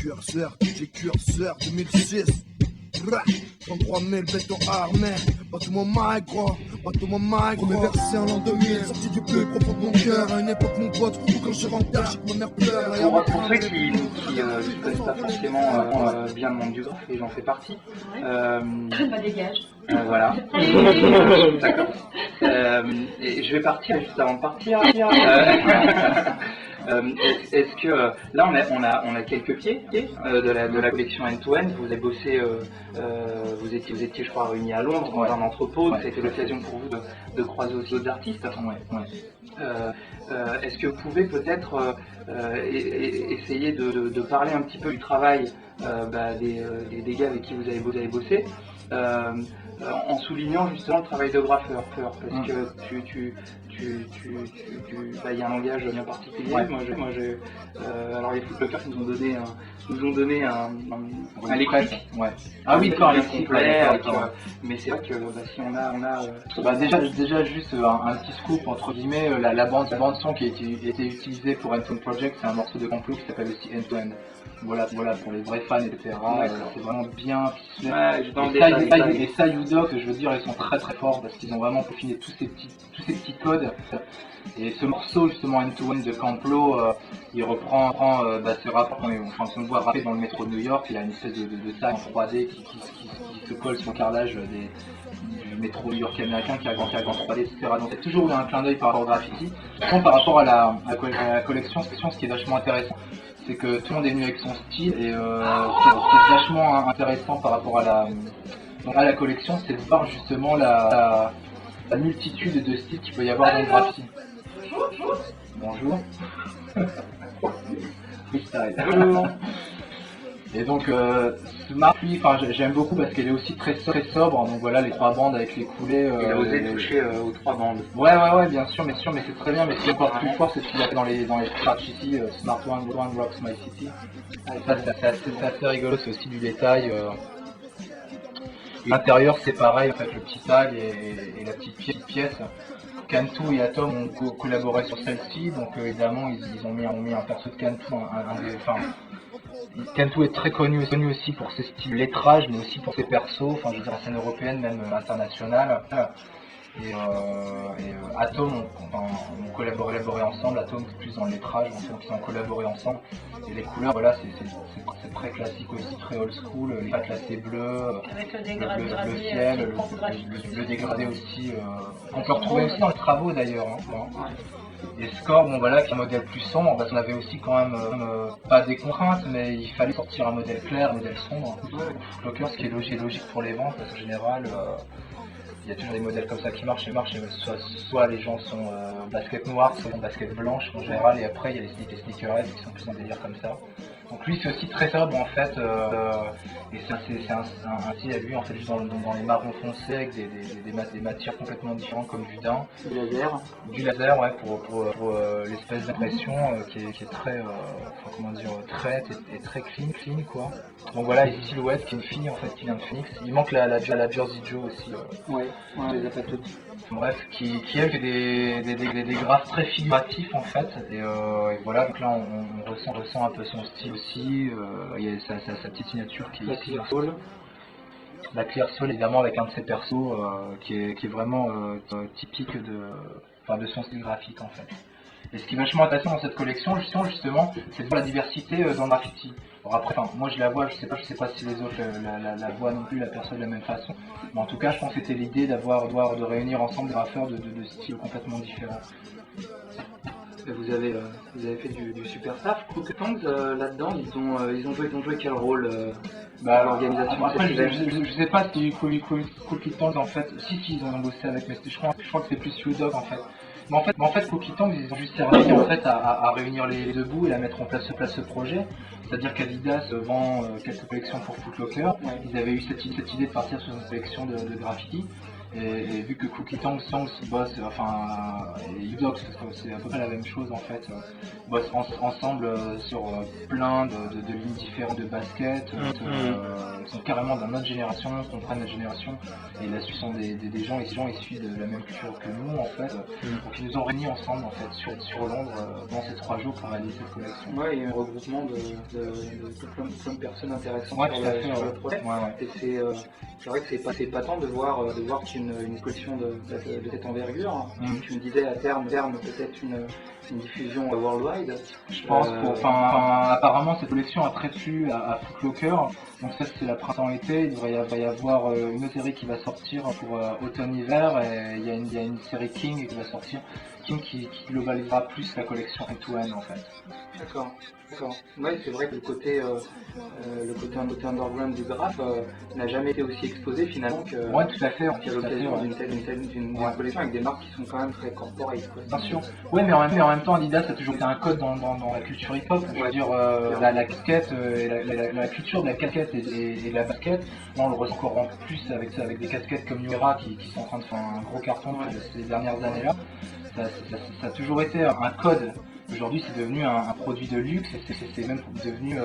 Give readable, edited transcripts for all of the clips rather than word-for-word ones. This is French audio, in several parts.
curseur, DJ curseur 2006. 33 000 béton armé, pas tout mon mic gros, pas tout mon mic gros. Premier versé en l'an 2000, sorti du plus profond de mon cœur. À une époque mon pote, où quand je rentre tard, j'ai que ma mère pleure. Pour ceux qui ne connaissent pas forcément bien le monde du graphe, et j'en fais partie. Bah dégage. Voilà. D'accord. Et je vais partir juste avant de partir. Est-ce que là on a quelques pieds de la collection End-to-End. Vous avez bossé, vous étiez je crois réunis à Londres dans un entrepôt. Ça a été l'occasion pour vous de croiser aussi d'autres artistes. Est-ce que vous pouvez peut-être essayer de parler un petit peu du travail des gars avec qui vous avez bossé, en soulignant justement le travail de graffeur, parce que il y a un langage bien particulier. Alors les footlockers qui nous ont donné un lexique. Ouais. Ah oui, d'accord, les complet. Mais c'est vrai que si on a déjà juste un petit scoop entre guillemets, la bande son qui a été utilisée pour End-to-End Project, c'est un morceau de Complot qui s'appelle aussi End-to-End. Voilà pour les vrais fans, etc. C'est vraiment bien ficelé. Et ça, Udoc, je veux dire, ils sont très très forts parce qu'ils ont vraiment peaufiné tous ces petits codes. Et ce morceau justement End-to-End de Camplo, il reprend ce rap quand on le voit rapper dans le métro de New York. Il y a une espèce de salle en 3D qui se colle sur le carrelage du métro new-yorkais américain qui a en 3D, etc. Donc c'est toujours eu un clin d'œil par rapport au graffiti. Par rapport à la collection, ce qui est vachement intéressant, c'est que tout le monde est venu avec son style, et ce qui est vachement intéressant par rapport à la collection, c'est de voir justement la multitude de styles qu'il peut y avoir dans le graffiti. Bonjour. Freestyle. Et donc ce marque, j'aime beaucoup parce qu'elle est aussi très sobre. Donc voilà, les 3 bandes avec les coulées. Il a osé toucher aux 3 bandes. Ouais, bien sûr, mais c'est très bien. Mais ce qui est encore plus fort, c'est ce qu'il a fait dans les scratchs ici, Smart One Rocks My City. Ça, c'est assez rigolo, c'est aussi du détail. L'intérieur, c'est pareil, en fait, le petit tag et la petite pièce. Cantu et Atom ont collaboré sur celle-ci, donc évidemment, ils ont mis un perso de Cantu, Cantu est très connu aussi pour ses styles lettrage, mais aussi pour ses persos, je veux dire, en scène européenne, même internationale. Et Atom ont collaboré ensemble. Atom c'est plus dans le lettrage, donc ils ont collaboré ensemble. Et les couleurs, voilà, c'est très classique aussi, très old school. Les pattes glacées bleues, avec le ciel, le dégradé aussi. On peut retrouver aussi dans les travaux d'ailleurs. Et Score, bon voilà, qui est un modèle plus sombre, parce qu'on avait aussi quand même pas des contraintes, mais il fallait sortir un modèle clair, un modèle sombre. Flocker, ce qui est logique pour les ventes, parce qu'en général, il y a toujours des modèles comme ça qui marchent, soit les gens sont basket noire, soit en basket blanche en général, et après il y a les sneakerheads qui sont plus en délire comme ça. Donc lui c'est aussi très sobre en fait, et c'est un style à lui en fait, juste dans les marrons foncés avec des matières complètement différentes comme du daim. Du laser, ouais, pour l'espèce d'impression qui est très, traite et très clean quoi. Donc voilà, les silhouettes qui est une fille en fait qui vient de Phoenix. Il manque la Jersey Joe aussi. Ouais, on les a pas toutes. Bref, qui a des graphes très figuratifs en fait, et voilà, donc là on ressent un peu son style aussi, il y a sa petite signature qui est ici. La Clear Soul évidemment avec un de ses persos qui est vraiment typique de son style graphique en fait. Et ce qui est vachement intéressant dans cette collection justement, c'est de voir la diversité dans le graffiti. Alors après, moi je la vois, je sais pas si les autres la voient non plus, la perçoivent de la même façon. Mais en tout cas, je pense que c'était l'idée de réunir ensemble des graffeurs de styles complètement différents. Vous avez fait du super taf. Crooked Tongues là-dedans, ils ont joué quel rôle à l'organisation? Après, je sais pas si Crooked Tongues en fait, si ils ont bossé avec, mais je crois que c'est plus Udog en fait. Mais en fait, Crooked Tongues, ils ont juste servi en fait à réunir les deux bouts et à mettre en place ce projet. C'est-à-dire qu'Adidas vend quelques collections pour Foot Locker. Ils avaient eu cette idée de partir sur une collection de graffiti. Et vu que Cookie Tongs bosse, enfin, et Udox, c'est à peu près la même chose en fait, bossent ensemble sur plein de lignes différentes de basket, ils sont carrément dans notre génération, comprennent notre génération, et là-dessus sont des gens issus de la même culture que nous en fait, donc ils nous ont réunis ensemble en fait sur Londres dans ces 3 jours pour réaliser cette collection. Ouais, il y a un regroupement de plein de personnes intéressantes Ouais, sur, tout à fait, sur le ouais. projet. Ouais. Et c'est vrai que c'est pas tant de voir qu'une collection de cette envergure. Tu me disais à terme peut-être une diffusion worldwide. Je pense apparemment cette collection a très plu à Foot Locker, donc ça c'est la printemps-été, il va y avoir une autre série qui va sortir pour automne-hiver, et il y a une série King qui va sortir, King qui globalisera plus la collection end-to-end en fait. D'accord. Ouais, c'est vrai que le côté underground du graphe n'a jamais été aussi exposé finalement Ouais, tout à fait. qu'à l'occasion d'une collection avec des marques qui sont quand même très corporate. Bien sûr. Ouais, mais en même temps, Adidas a toujours été un code dans la culture hip-hop. Je veux dire, la casquette, et la culture de la casquette et de la basket, là on le ressent encore plus avec des casquettes comme New Era qui sont en train de faire un gros carton ces dernières années-là. Ça a toujours été un code. Aujourd'hui, c'est devenu un produit de luxe, c'est même devenu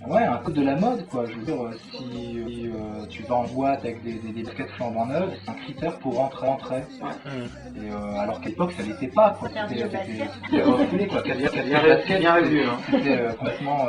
un code de la mode, quoi. Je veux dire, si tu vas en boîte avec des baskets flambant neuves, c'est un critère pour rentrer. Et alors qu'à l'époque, ça l'était pas, quoi. C'était reculé, quoi. Bien revu, hein. C'était complètement...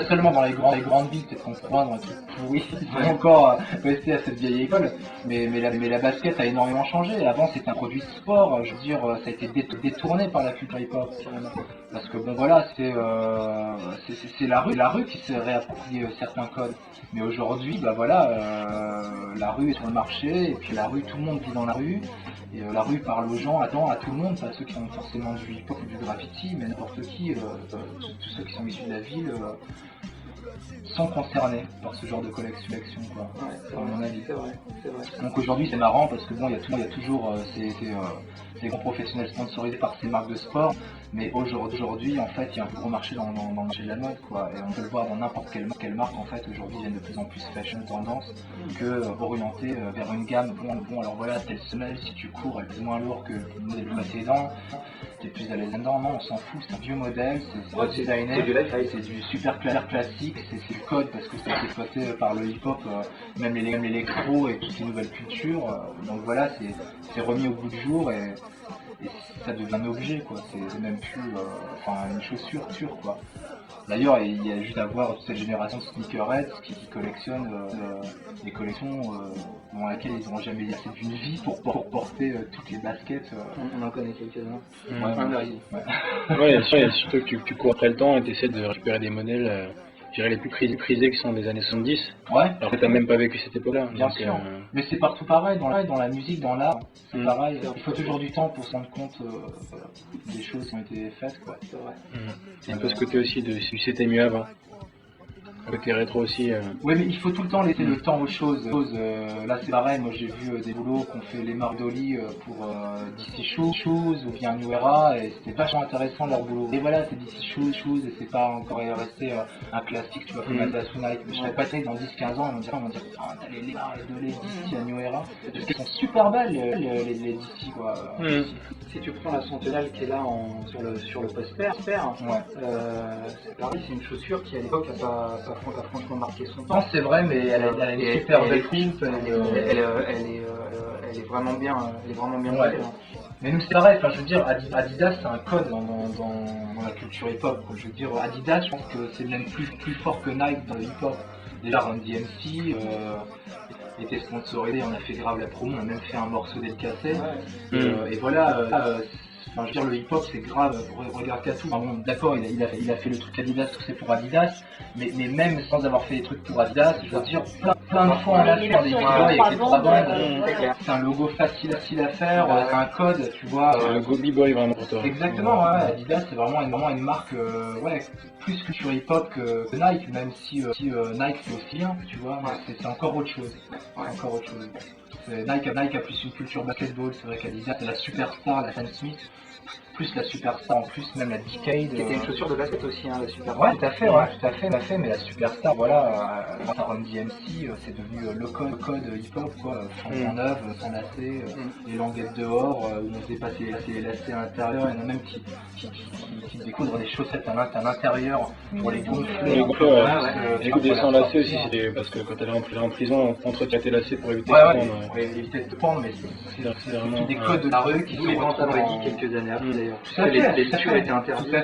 seulement dans les grandes villes, peut-être qu'on croit dans les trucs pourris, ils sont encore restés à cette vieille école. Mais la basket a énormément changé. Avant, c'était un produit de sport. Je veux dire, ça a été détourné par la culture hip-hop. Parce que bon, voilà, c'est la rue qui s'est réapproprié certains codes. Mais aujourd'hui, bah voilà, la rue est sur le marché, et puis la rue, tout le monde vit dans la rue. Et la rue parle aux gens, à tout le monde, pas ceux qui ont forcément du hip-hop ou du graffiti, mais n'importe qui, tous ceux qui sont issus de la ville sont concernés par ce genre de collection, quoi, à mon avis. C'est vrai. Donc aujourd'hui c'est marrant parce que bon, il y a toujours ces grands professionnels sponsorisés par ces marques de sport, mais aujourd'hui en fait il y a un plus gros marché dans le marché de la mode, quoi, et on peut le voir dans n'importe quelle marque en fait aujourd'hui viennent de plus en plus fashion tendance que orientée vers une gamme. Bon alors voilà, telle semelle, si tu cours elle est moins lourde que le modèle précédent, t'es plus à l'aise dedans, non on s'en fout, c'est un vieux modèle, c'est designé, c'est du super classique, c'est le code parce que c'est exploité par le hip-hop, même l'électro et toutes les nouvelles cultures, donc voilà, c'est remis au bout du jour et ça devient un objet, quoi, c'est même plus une chaussure, quoi. D'ailleurs, il y a juste à voir toute cette génération de sneakerheads qui collectionnent des collections dans lesquelles ils n'auront jamais assez d'une vie pour porter toutes les baskets. On en connaît quelques-uns. Ouais, surtout que tu cours après le temps et tu essaies de récupérer des modèles, je dirais les plus prisés qui sont des années 70. Ouais. Alors que t'as même pas vécu cette époque-là. Bien sûr. Mais c'est partout pareil, dans la musique, dans l'art, c'est pareil. Il faut toujours du temps pour se rendre compte des choses qui ont été faites, quoi. C'est vrai. C'est un peu ce côté aussi de si c'était mieux avant. Côté rétro aussi. Oui, mais il faut tout le temps laisser le temps aux choses. Là, c'est pareil. Moi, j'ai vu des boulots qu'on fait les marques Dolly pour DC Shoes ou bien New Era, et c'était vachement intéressant leur boulot. Et voilà, c'est DC Shoes, et c'est pas encore resté un classique, tu vois, comme Adidas ou Nike. Mais je serais passé dans 10-15 ans, on va dire, ah, t'as les Dolly DC à New Era. Parce qu'elles sont super belles, les DC, quoi. Si tu prends la Sentinelle qui est là sur le poster, c'est pareil, c'est une chaussure qui à l'époque a pas franchement marqué son temps. Non, c'est vrai, mais elle a une super belle coupe. Elle est vraiment bien. Ouais. faite, hein. Mais nous c'est pareil, je veux dire, Adidas c'est un code dans la culture hip-hop. Je veux dire, Adidas, je pense que c'est même plus fort que Nike dans le hip-hop. Déjà, Run DMC était sponsorisé, on a fait grave la promo, on a même fait un morceau dédicacé. Et voilà, je veux dire, le hip-hop c'est grave, regarde Katou. Bon, d'accord, il a fait le truc Adidas, tout c'est pour Adidas, mais même sans avoir fait des trucs pour Adidas, je veux dire, plein de fois on a fait dans des vidéos avec les 3 bandes. C'est un logo facile à faire, c'est un code, tu vois. Le logo B-Boy vraiment pour toi. Exactement, ouais, Adidas c'est vraiment une marque plus culture hip-hop que Nike, même si Nike fait aussi bien, tu vois, c'est encore autre chose. Nike a plus une culture basketball, c'est vrai qu'Adidas c'est la superstar, la Sam Smith. plus la Superstar, en plus même la Decade. C'était une chaussure de basket aussi, hein, la super. Ouais, tout à fait, mais la Superstar, voilà, grâce à Run DMC, c'est devenu le code hip-hop, quoi, en neuf, sans lacets, les languettes dehors, où on faisait passer les lacets à l'intérieur, il y en a même qui découdrent des chaussettes à l'intérieur pour les gonfler. Les gonfler, ouais. Du coup, des sans lacets aussi, c'était parce que quand t'allais en prison, on entretient tes lacets pour éviter de prendre. Ouais, éviter de prendre, mais c'est vraiment des codes de la rue qui Vous sont les ventes à retrouvés quelques années après d'ailleurs. Tout à fait, Les lectures étaient interdites. Tout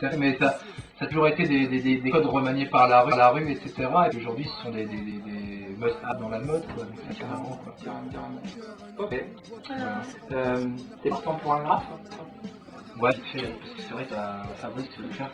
à fait, mais ça a toujours été des codes remaniés par la rue, etc. Et aujourd'hui, ce sont des must-have dans la mode, quoi. Donc, carrément, quoi. Ok. T'es partant pour un graphe? Ouais, parce que c'est vrai que Fabrice, tu veux le faire,